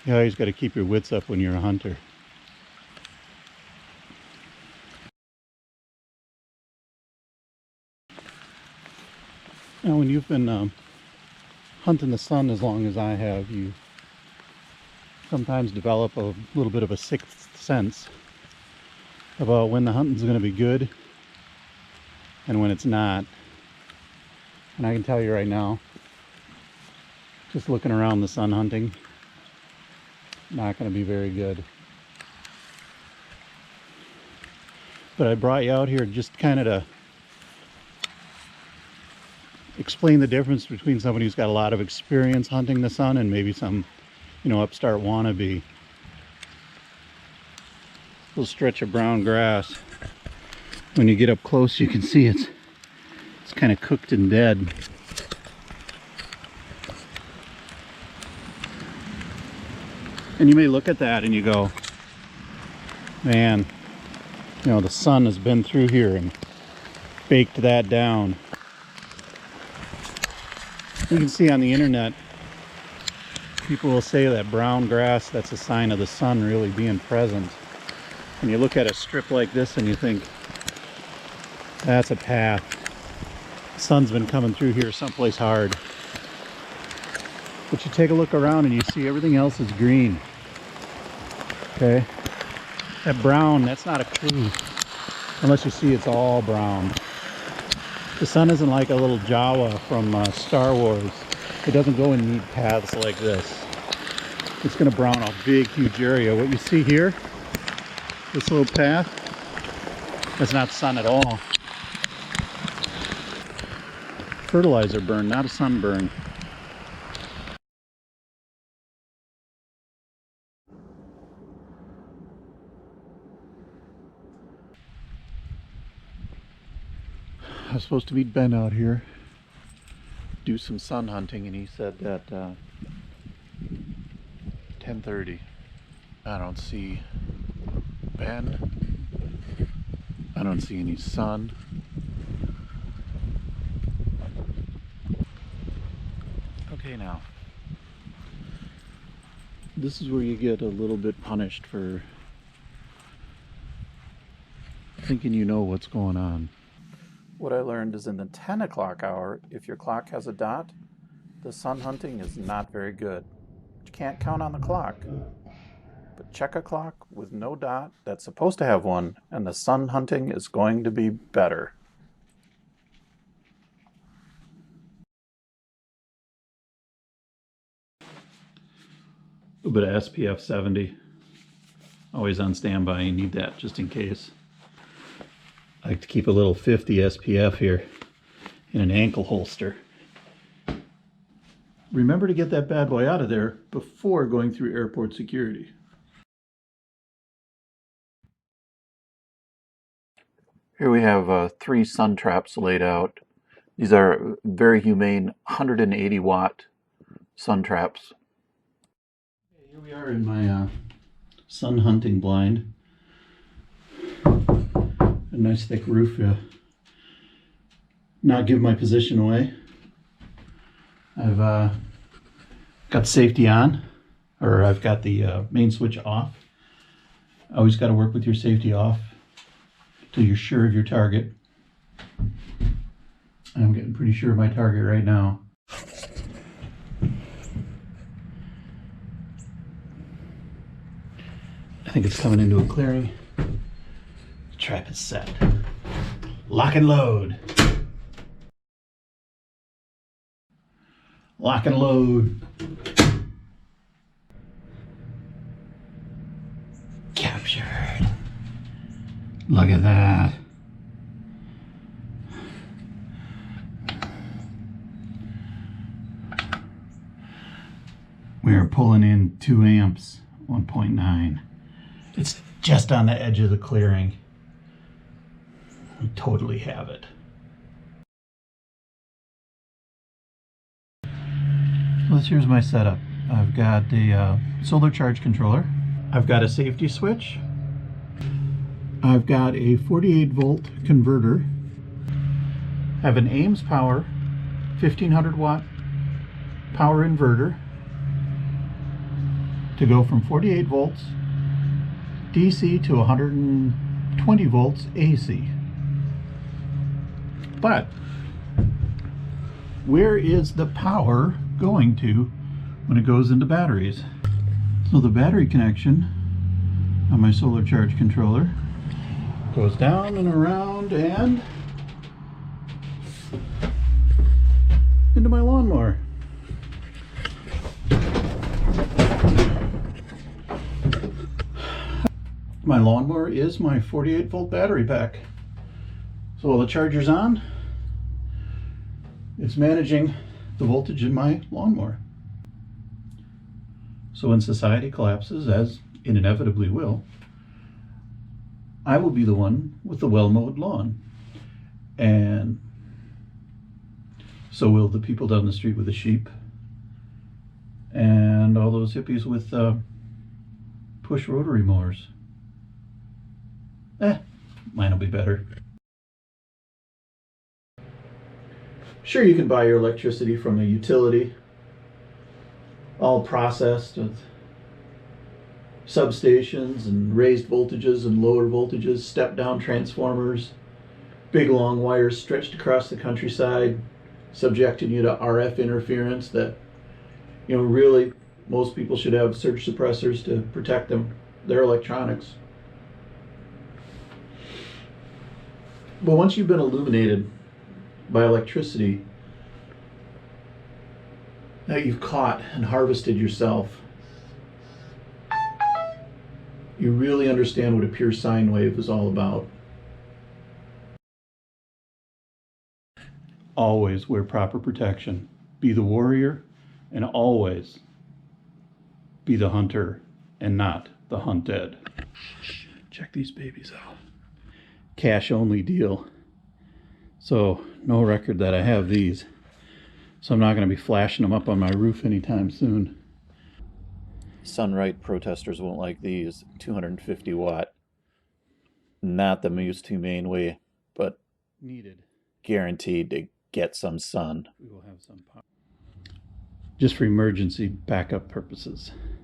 You always got to keep your wits up when you're a hunter. Now, when you've been hunting the sun as long as I have, you sometimes develop a little bit of a sixth sense about when the hunting's going to be good and when it's not. And I can tell you right now, just looking around the sun hunting, not going to be very good. But I brought you out here just kind of to explain the difference between somebody who's got a lot of experience hunting the sun and maybe some, upstart wannabe. Little stretch of brown grass. When you get up close, you can see it's kind of cooked and dead. And you may look at that and you go, man, the sun has been through here and baked that down. You can see on the internet, people will say that brown grass, that's a sign of the sun really being present. And you look at a strip like this and you think, that's a path. The sun's been coming through here someplace hard. But you take a look around and you see everything else is green. Okay? That brown, that's not a clue. Unless you see it's all brown. The sun isn't like a little Jawa from Star Wars. It doesn't go in neat paths like this. It's going to brown a big, huge area. What you see here, this little path, that's not sun at all. Fertilizer burn, not a sunburn. I was supposed to meet Ben out here, do some sun hunting, and he said that 10:30. I don't see Ben. I don't see any sun. Okay, now this is where you get a little bit punished for thinking you know what's going on. What I learned is in the 10 o'clock hour, if your clock has a dot, the sun hunting is not very good. You can't count on the clock. But check a clock with no dot that's supposed to have one, and the sun hunting is going to be better. A little bit of SPF 70. Always on standby, you need that just in case. I like to keep a little 50 SPF here in an ankle holster. Remember to get that bad boy out of there before going through airport security. Here we have 3 sun traps laid out. These are very humane 180 watt sun traps. Here we are in my sun hunting blind. A nice thick roof, not give my position away. I've got safety on, or I've got the main switch off. Always got to work with your safety off till you're sure of your target. I'm getting pretty sure of my target right now. I think it's coming into a clearing. Trap is set. Lock and load. Lock and load. Captured. Look at that. We are pulling in 2 amps, 1.9. It's just on the edge of the clearing. We totally have it. Well, here's my setup. I've got a solar charge controller. I've got a safety switch. I've got a 48 volt converter. I have an Ames Power 1500 watt power inverter. to go from 48 volts DC to 120 volts AC. But where is the power going to when it goes into batteries? So the battery connection on my solar charge controller goes down and around and into my lawnmower. My lawnmower is my 48 volt battery pack. So while the charger's on, it's managing the voltage in my lawnmower. So when society collapses, as it inevitably will, I will be the one with the well-mowed lawn. And so will the people down the street with the sheep, and all those hippies with push rotary mowers. Mine will be better. Sure, you can buy your electricity from a utility, all processed with substations and raised voltages and lower voltages, step-down transformers, big long wires stretched across the countryside, subjecting you to RF interference that, you know, really most people should have surge suppressors to protect them, their electronics. But once you've been illuminated by electricity that you've caught and harvested yourself, you really understand what a pure sine wave is all about. Always wear proper protection. Be the warrior, and always be the hunter and not the hunted. Check these babies out. Cash only deal. So no record that I have these. So I'm not going to be flashing them up on my roof anytime soon. Sunright protesters won't like these. 250 watt. Not the most humane way, but Needed. guaranteed to get some sun. We will have some power. Just for emergency backup purposes.